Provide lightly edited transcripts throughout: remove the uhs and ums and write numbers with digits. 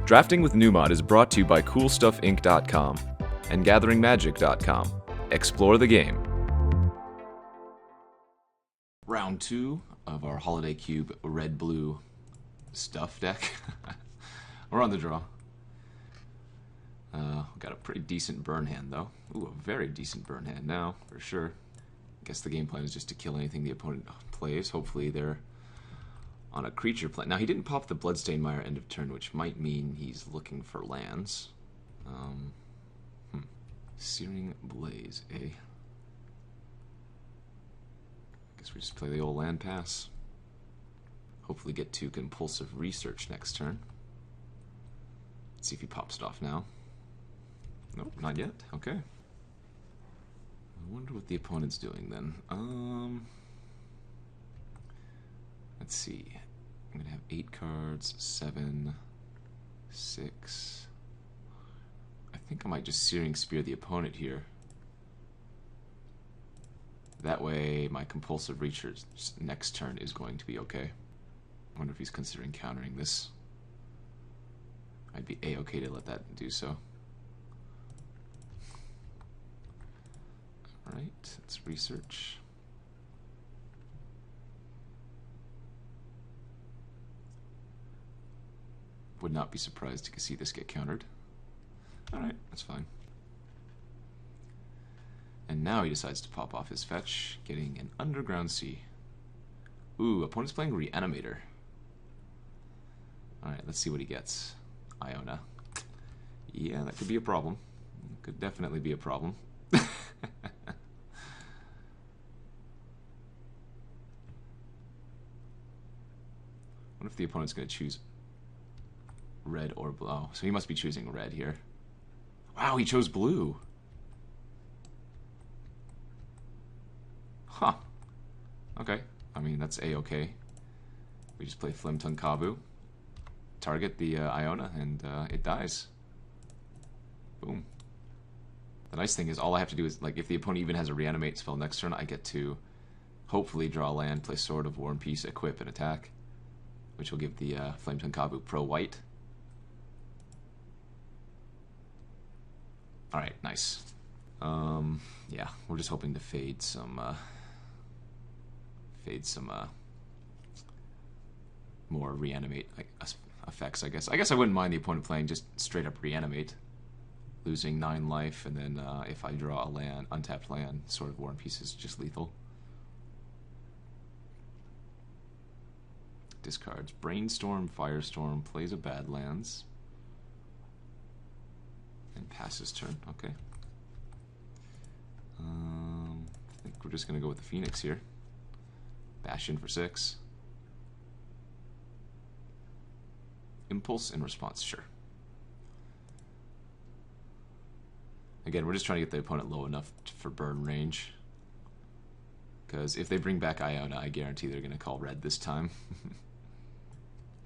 Drafting with Numot is brought to you by CoolStuffInc.com and GatheringMagic.com. Explore the game. Round 2 of our Holiday Cube red-blue stuff deck. We're on the draw. Got a pretty decent burn hand, though. Ooh, a very decent burn hand now, for sure. Guess the game plan is just to kill anything the opponent plays. Hopefully they're on a creature plan. Now, he didn't pop the Bloodstained Mire end of turn, which might mean he's looking for lands. Searing Blaze, eh? Guess we just play the old land pass. Hopefully get to Compulsive Research next turn. Let's see if he pops it off now. Nope, not yet. Okay. I wonder what the opponent's doing then. Let's see. I'm gonna have 8 cards, 7, 6. I think I might just Searing Spear the opponent here. That way my Compulsive Research next turn is going to be okay. I wonder if he's considering countering this. I'd be a-okay to let that do so. Alright, let's research. Would not be surprised to see this get countered. Alright, that's fine. And now he decides to pop off his fetch, getting an Underground Sea. Ooh, opponent's playing Reanimator. Alright, let's see what he gets. Iona. Yeah, that could be a problem. Could definitely be a problem. What if the opponent's going to choose red or blue? Oh, so he must be choosing red here. Wow, he chose blue. Huh. Okay. I mean, that's a-okay. We just play Flametongue Kavu. Target the Iona, and it dies. Boom. The nice thing is all I have to do is, like, if the opponent even has a Reanimate spell next turn, I get to hopefully draw land, play Sword of War and Peace, equip, and attack, which will give the Flametongue Kavu pro-white. Alright, nice. Yeah, we're just hoping to fade some more Reanimate effects, I guess. I guess I wouldn't mind the opponent playing just straight up Reanimate, losing 9 life, and then if I draw a land, untapped land, Sword of War and Peace is just lethal. Discards Brainstorm, Firestorm, plays a Badlands, and passes turn. Okay. I think we're just gonna go with the Phoenix here. Bash in for 6. Impulse in response, sure. Again, we're just trying to get the opponent low enough for burn range. Because if they bring back Iona, I guarantee they're going to call red this time.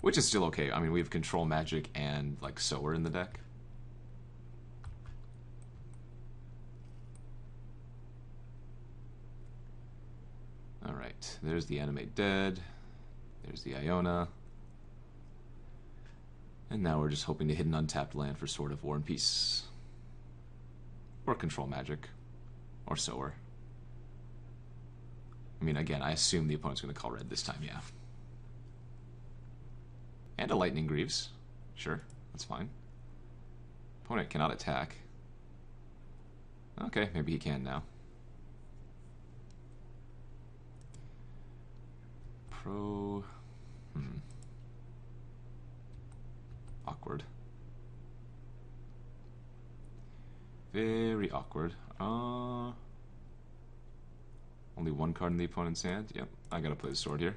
Which is still okay. I mean, we have Control Magic and, like, Sower in the deck. Alright, there's the Animate Dead. There's the Iona. And now we're just hoping to hit an untapped land for Sword of War and Peace. Or Control Magic. Or Sower. I mean, again, I assume the opponent's going to call red this time, yeah. And a Lightning Greaves. Sure, that's fine. Opponent cannot attack. Okay, maybe he can now. Awkward. Very awkward. Only 1 card in the opponent's hand. Yep, I gotta play the sword here.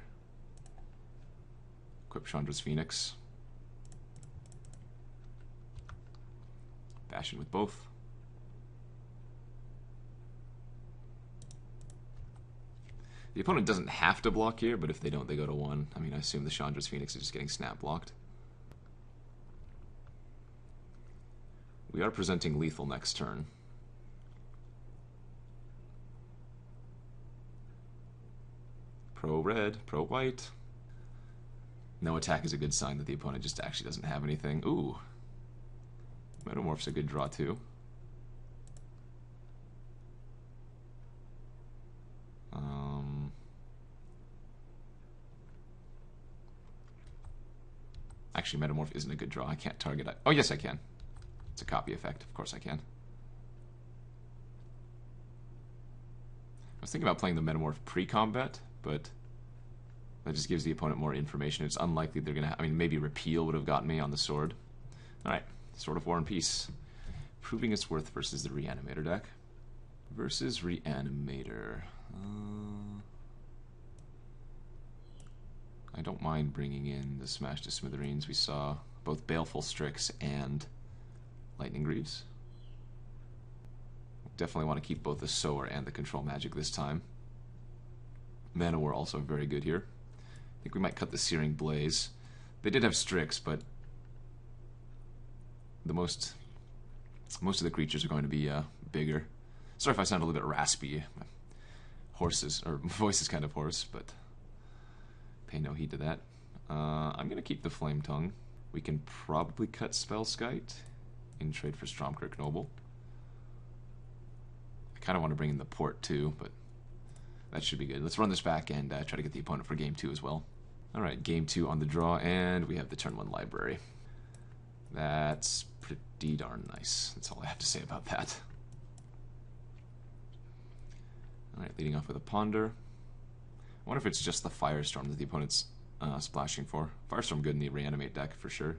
Equip Chandra's Phoenix. Bash in with both. The opponent doesn't have to block here, but if they don't, they go to 1. I mean, I assume the Chandra's Phoenix is just getting snap blocked. We are presenting lethal next turn. Pro-red, pro-white. No attack is a good sign that the opponent just actually doesn't have anything. Ooh, Metamorph's a good draw too. Actually, Metamorph isn't a good draw. I can't target it. Oh, yes, I can. It's a copy effect. Of course I can. I was thinking about playing the Metamorph pre-combat, but that just gives the opponent more information. It's unlikely they're going to... I mean, maybe Repeal would have gotten me on the Sword. Alright, Sword of War and Peace. Proving its worth versus the Reanimator deck. Versus Reanimator. I don't mind bringing in the Smash to Smithereens. We saw both Baleful Strix and Lightning Greaves. Definitely want to keep both the Sower and the Control Magic this time. Mana were also very good here. I think we might cut the Searing Blaze. They did have Strix, but most of the creatures are going to be bigger. Sorry if I sound a little bit raspy. My voice is kind of hoarse, but pay no heed to that. I'm going to keep the Flametongue. We can probably cut Spellskite in trade for Stromkirk Noble. I kind of want to bring in the Port too, but that should be good. Let's run this back and try to get the opponent for game 2 as well. Alright, game 2 on the draw, and we have the turn 1 library. That's pretty darn nice. That's all I have to say about that. Alright, leading off with a Ponder. I wonder if it's just the Firestorm that the opponent's splashing for. Firestorm good in the Reanimate deck for sure.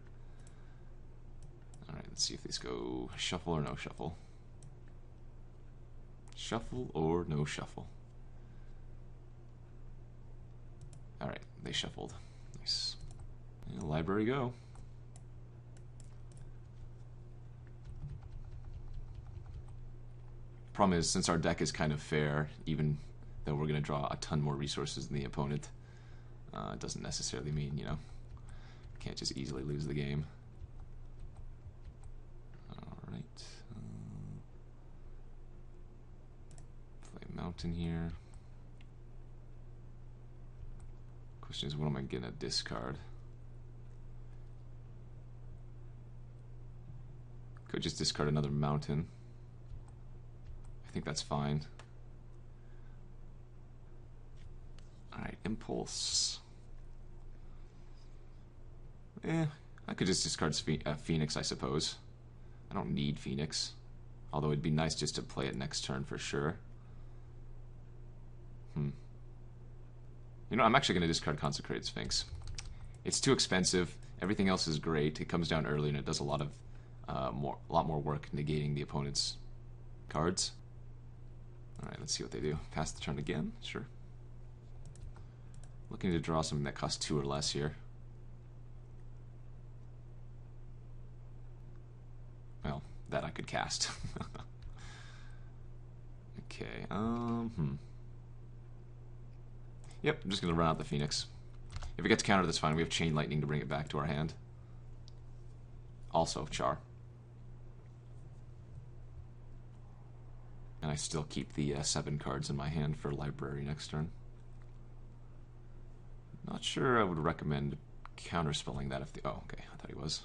Alright, let's see if these go shuffle or no shuffle. Shuffle or no shuffle. Alright, they shuffled. Nice. Yeah, library go. Problem is, since our deck is kind of fair, even though we're going to draw a ton more resources than the opponent, it doesn't necessarily mean, you know, can't just easily lose the game. Alright. Play Mountain here. Question is, what am I going to discard? Could just discard another Mountain. I think that's fine. Alright, Impulse. I could just discard Phoenix, I suppose. I don't need Phoenix. Although it'd be nice just to play it next turn for sure. You know, I'm actually going to discard Consecrated Sphinx. It's too expensive. Everything else is great. It comes down early and it does a lot more work negating the opponent's cards. Alright, let's see what they do. Pass the turn again? Sure. Looking to draw something that costs 2 or less here. Well, that I could cast. Okay, Yep, I'm just going to run out the Phoenix. If it gets countered, that's fine. We have Chain Lightning to bring it back to our hand. Also, Char. And I still keep the 7 cards in my hand for library next turn. Not sure I would recommend counterspelling that if the... Oh, okay, I thought he was.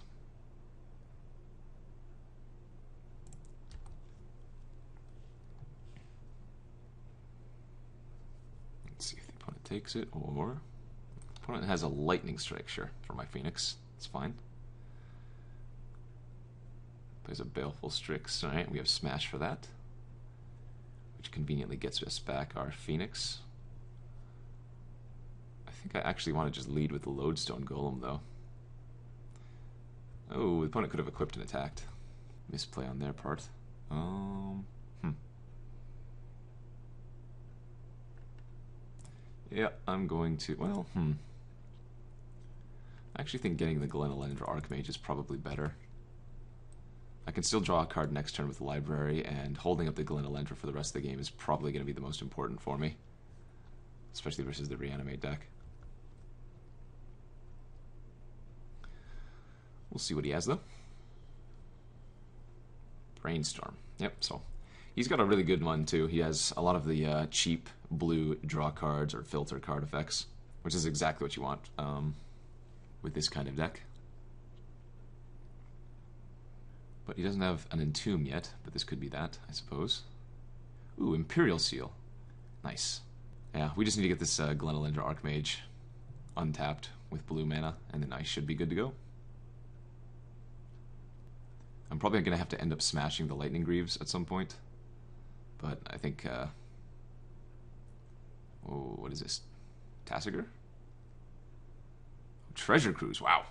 Let's see if the opponent takes it, or... The opponent has a Lightning Strike, sure, for my Phoenix. It's fine. Plays a Baleful Strix. Alright, we have Smash for that. Which conveniently gets us back our Phoenix. I think I actually want to just lead with the Lodestone Golem, though. Oh, the opponent could have equipped and attacked. Misplay on their part. Yeah, I'm going to... Well, I actually think getting the Glen Elendra Archmage is probably better. I can still draw a card next turn with the library, and holding up the Glen Elendra for the rest of the game is probably going to be the most important for me. Especially versus the Reanimate deck. We'll see what he has, though. Brainstorm. Yep, so he's got a really good one, too. He has a lot of the cheap blue draw cards or filter card effects, which is exactly what you want with this kind of deck. But he doesn't have an Entomb yet, but this could be that, I suppose. Ooh, Imperial Seal. Nice. Yeah, we just need to get this Glen Elendra Archmage untapped with blue mana, and then I should be good to go. I'm probably going to have to end up smashing the Lightning Greaves at some point. But I think... oh, what is this? Tasigur? Treasure Cruise, wow.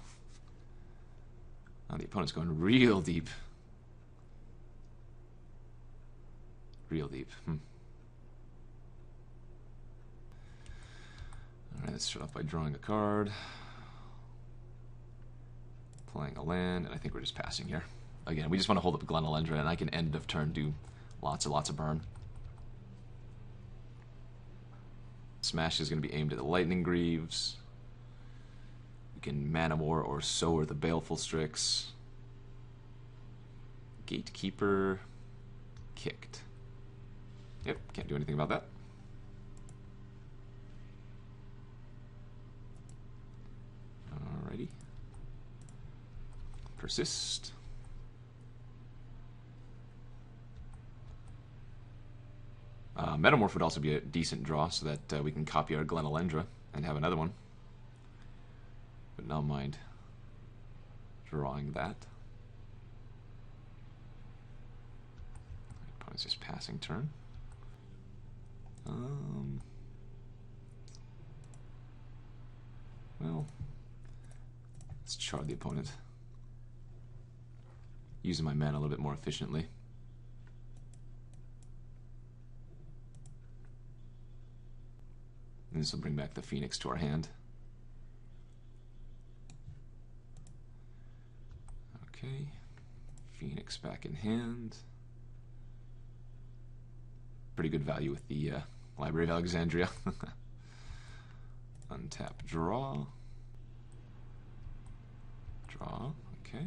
Oh, the opponent's going real deep. Real deep. Alright, let's start off by drawing a card. Playing a land, and I think we're just passing here. Again, we just want to hold up Glen Elendra, and I can end of turn do lots of burn. Smash is going to be aimed at the Lightning Greaves. We can Mana War or Sower the Baleful Strix. Gatekeeper kicked. Yep, can't do anything about that. Alrighty. Persist. Metamorph would also be a decent draw so that we can copy our Glen Elendra and have another one. But not mind drawing that. Opponent's just passing turn. Well, let's char the opponent. Using my mana a little bit more efficiently. And this will bring back the Phoenix to our hand. Okay, Phoenix back in hand. Pretty good value with the Library of Alexandria. Untap, draw. Draw, okay.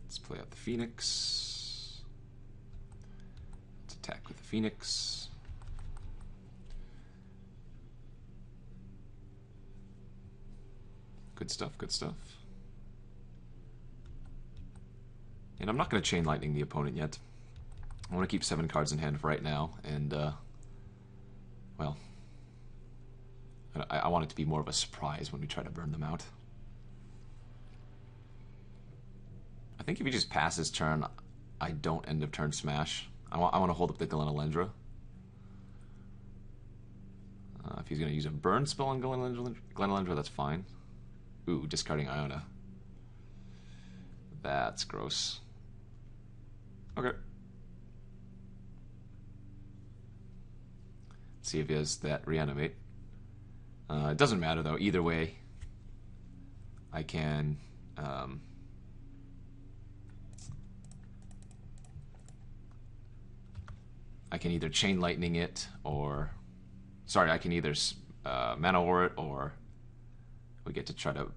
Let's play out the Phoenix. Let's attack with the Phoenix. Good stuff, good stuff. And I'm not going to Chain Lightning the opponent yet. I want to keep 7 cards in hand for right now, and, well, I want it to be more of a surprise when we try to burn them out. I think if he just passes turn, I don't end of turn smash. I want to hold up the Glen Elendra. If he's going to use a burn spell on Glen Elendra, that's fine. Ooh, discarding Iona. That's gross. Okay. Let's see if he has that reanimate. It doesn't matter though. Either way, I can either Chain Lightning it or, sorry, I can either Mana War it, or we get to try to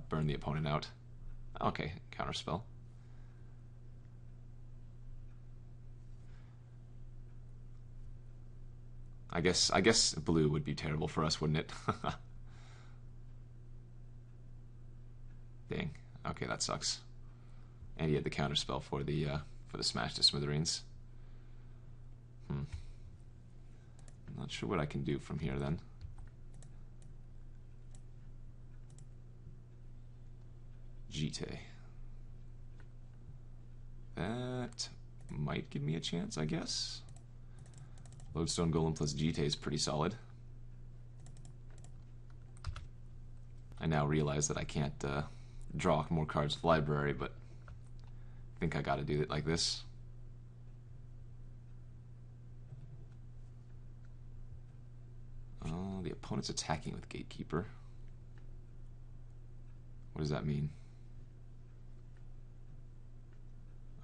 burn the opponent out. Okay, counterspell. I guess blue would be terrible for us, wouldn't it? Dang. Okay, that sucks. And he had the counterspell for the smash to smithereens. I'm not sure what I can do from here then. Jitte. That might give me a chance, I guess. Lodestone Golem plus Jitte is pretty solid. I now realize that I can't draw more cards with Library, but I think I gotta do it like this. Oh, the opponent's attacking with Gatekeeper. What does that mean?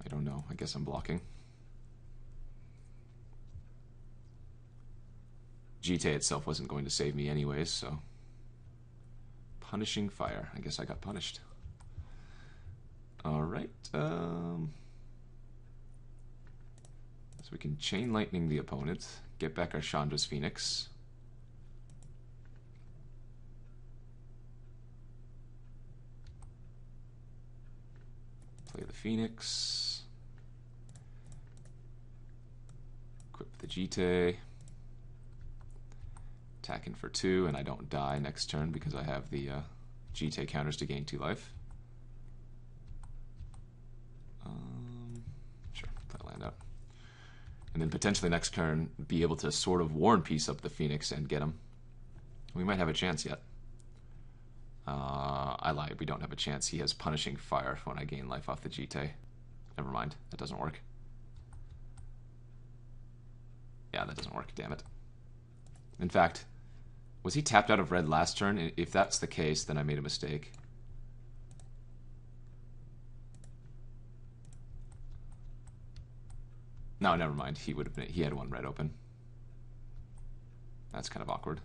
I don't know. I guess I'm blocking. Jitte itself wasn't going to save me anyways, so... Punishing Fire. I guess I got punished. Alright, so we can Chain Lightning the opponent, get back our Chandra's Phoenix. Play the Phoenix. Equip the Jitte. Attacking for 2, and I don't die next turn because I have the Jitte counters to gain 2 life. Sure, play land out. And then potentially next turn be able to sort of War and Peace up the Phoenix and get him. We might have a chance yet. I lied, we don't have a chance. He has Punishing Fire when I gain life off the Jitte. Never mind, that doesn't work. Yeah, that doesn't work, damn it. In fact, was he tapped out of red last turn? If that's the case, then I made a mistake. No, never mind. He would have been. He had 1 red open. That's kind of awkward.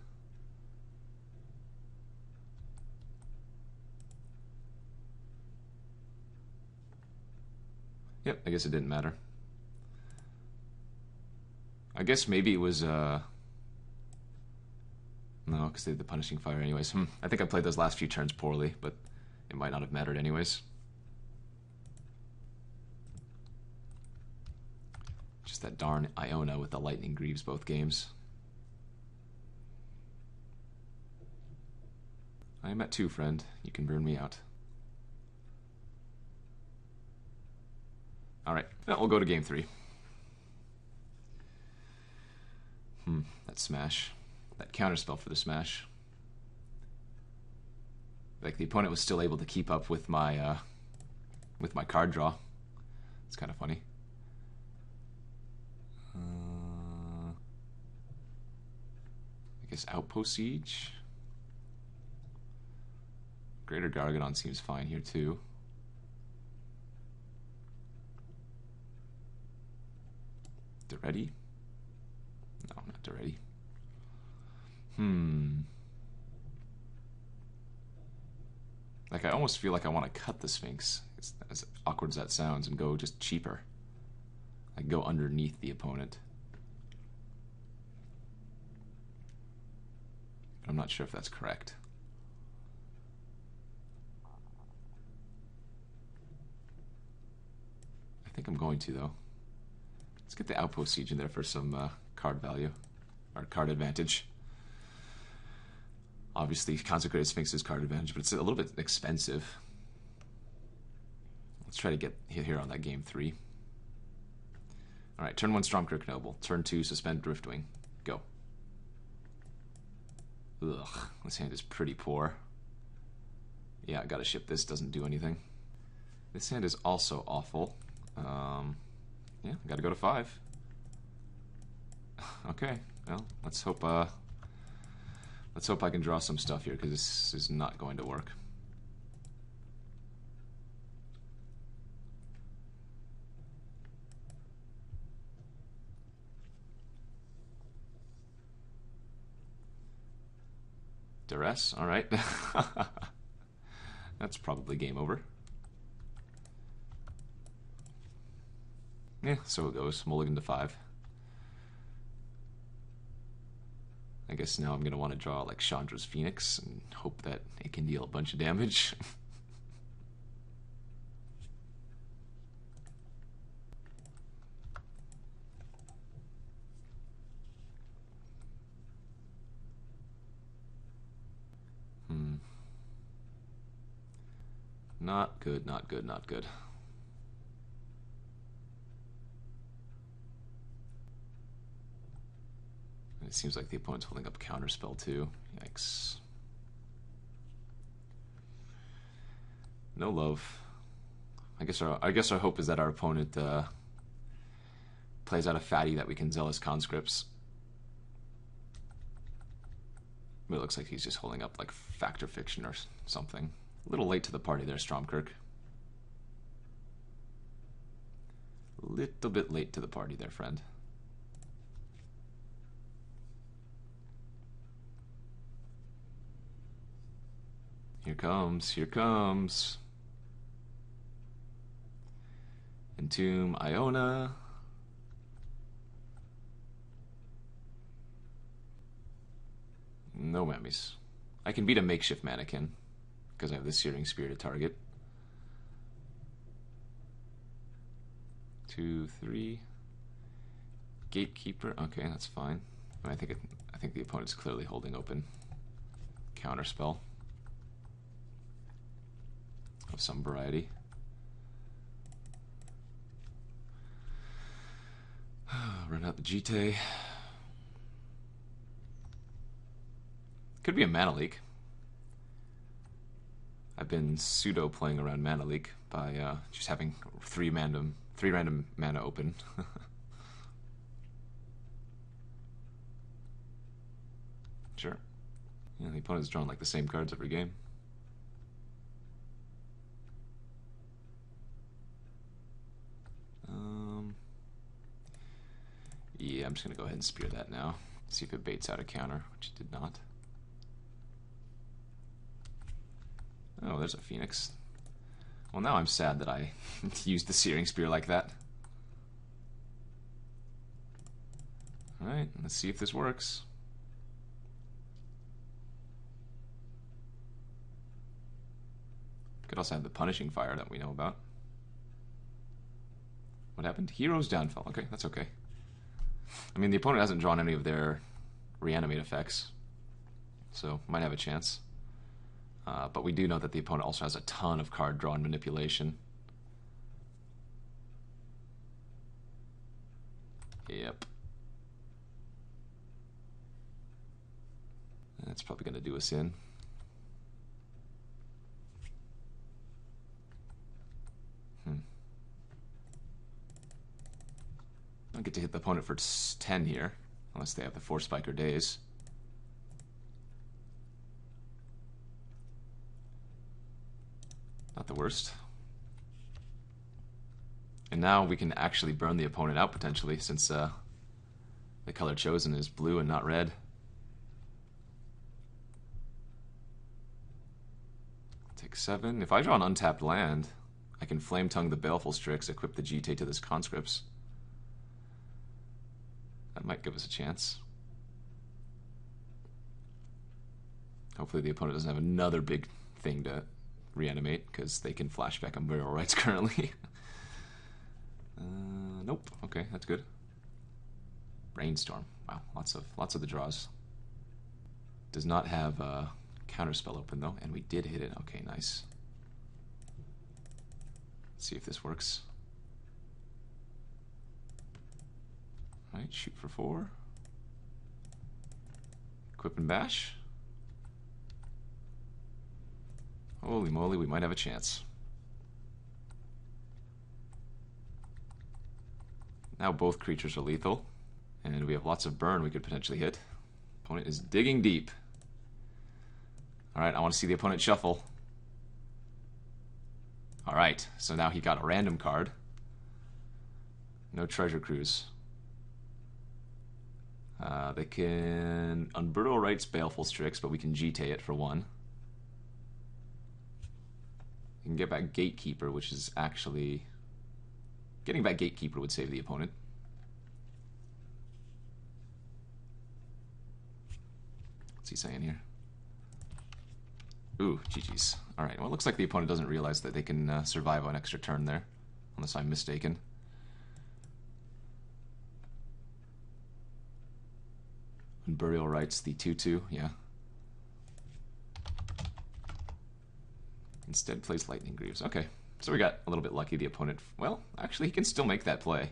Yep, I guess it didn't matter. I guess maybe it was no, because they had the Punishing Fire anyways. I think I played those last few turns poorly, but it might not have mattered anyways. Just that darn Iona with the Lightning Greaves both games. I am at 2, friend. You can burn me out. Alright, well, we'll go to game 3. That smash. That counterspell for the smash. Like, the opponent was still able to keep up with my card draw. It's kind of funny. I guess Outpost Siege. Greater Gargadon seems fine here too. Ready? No, not ready. Like, I almost feel like I want to cut the Sphinx, as awkward as that sounds, and go just cheaper. Like, go underneath the opponent. But I'm not sure if that's correct. I think I'm going to, though. Let's get the Outpost Siege in there for some card value, or card advantage. Obviously, Consecrated Sphinx is card advantage, but it's a little bit expensive. Let's try to get here on that game 3. Alright, turn 1, Stormkirk Noble. Turn 2, Suspend Riftwing. Go. Ugh, this hand is pretty poor. Yeah, I gotta ship this, doesn't do anything. This hand is also awful. Yeah, gotta go to 5. Okay, well, let's hope I can draw some stuff here, because this is not going to work. Duress, alright. That's probably game over. Yeah, so it goes. Mulligan to 5. I guess now I'm going to want to draw like Chandra's Phoenix and hope that it can deal a bunch of damage. Not good, not good, not good. It seems like the opponent's holding up Counterspell too. Yikes. No love. I guess our hope is that our opponent plays out a fatty that we can Zealous Conscripts. But it looks like he's just holding up like Factor Fiction or something. A little late to the party there, Stromkirk. A little bit late to the party there, friend. Here comes, here comes. Entomb Iona. No whammies. I can beat a makeshift mannequin because I have the Searing Spear to target. 2, 3. Gatekeeper. Okay, that's fine. I think the opponent's clearly holding open counterspell of some variety. Run out the Jitte. Could be a mana leak. I've been pseudo playing around mana leak by just having three random mana open. Sure. Yeah, the opponent's drawn like the same cards every game. Yeah, I'm just gonna go ahead and spear that now. See if it baits out a counter, which it did not. Oh, there's a Phoenix. Well, now I'm sad that I used the Searing Spear like that. Alright, let's see if this works. Could also have the Punishing Fire that we know about. What happened? Hero's Downfall. Okay, that's okay. I mean, the opponent hasn't drawn any of their reanimate effects, so might have a chance. But we do know that the opponent also has a ton of card draw and manipulation. Yep. That's probably going to do us in. I'll get to hit the opponent for 10 here, unless they have the 4 Spiker Days. Not the worst. And now we can actually burn the opponent out potentially, since the color chosen is blue and not red. Take 7. If I draw an untapped land, I can Flametongue the Baleful Strix, equip the Jitte to this Conscripts. That might give us a chance. Hopefully the opponent doesn't have another big thing to reanimate, because they can flashback on Burial Rites currently. Nope. Okay, that's good. Brainstorm. Wow, lots of the draws. Does not have a counterspell open though, and we did hit it. Okay, nice. Let's see if this works. Alright, shoot for 4. Equip and bash. Holy moly, we might have a chance. Now both creatures are lethal, and we have lots of burn we could potentially hit. Opponent is digging deep. Alright, I want to see the opponent shuffle. Alright, so now he got a random card. No Treasure Cruise. They can Unburial Rites Baleful Strix, but we can Jitte it for 1. You can get back Gatekeeper, which is actually... Getting back Gatekeeper would save the opponent. What's he saying here? Ooh, GG's. Alright, well it looks like the opponent doesn't realize that they can survive an extra turn there, unless I'm mistaken. And Burial Rites, the 2/2, yeah. Instead plays Lightning Greaves. Okay, so we got a little bit lucky. The opponent, well, actually he can still make that play.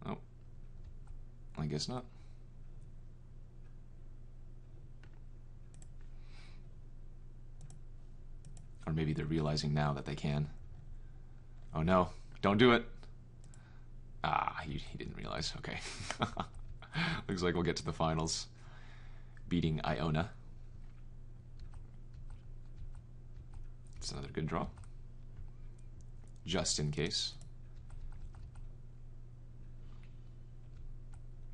Oh, I guess not. Or maybe they're realizing now that they can. Oh no, don't do it. Ah, he didn't realize. Okay. Looks like we'll get to the finals. Beating Iona. It's another good draw. Just in case.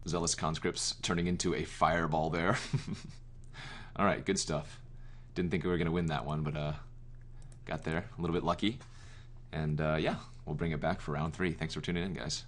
Zealous Conscripts turning into a fireball there. Alright, good stuff. Didn't think we were going to win that one, but got there a little bit lucky. And yeah, we'll bring it back for round 3. Thanks for tuning in, guys.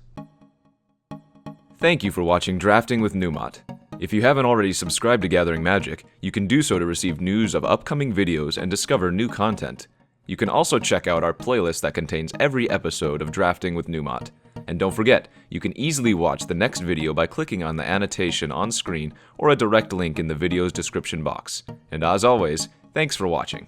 Thank you for watching Drafting with Numot. If you haven't already subscribed to Gathering Magic, you can do so to receive news of upcoming videos and discover new content. You can also check out our playlist that contains every episode of Drafting with Numot. And don't forget, you can easily watch the next video by clicking on the annotation on screen or a direct link in the video's description box. And as always, thanks for watching.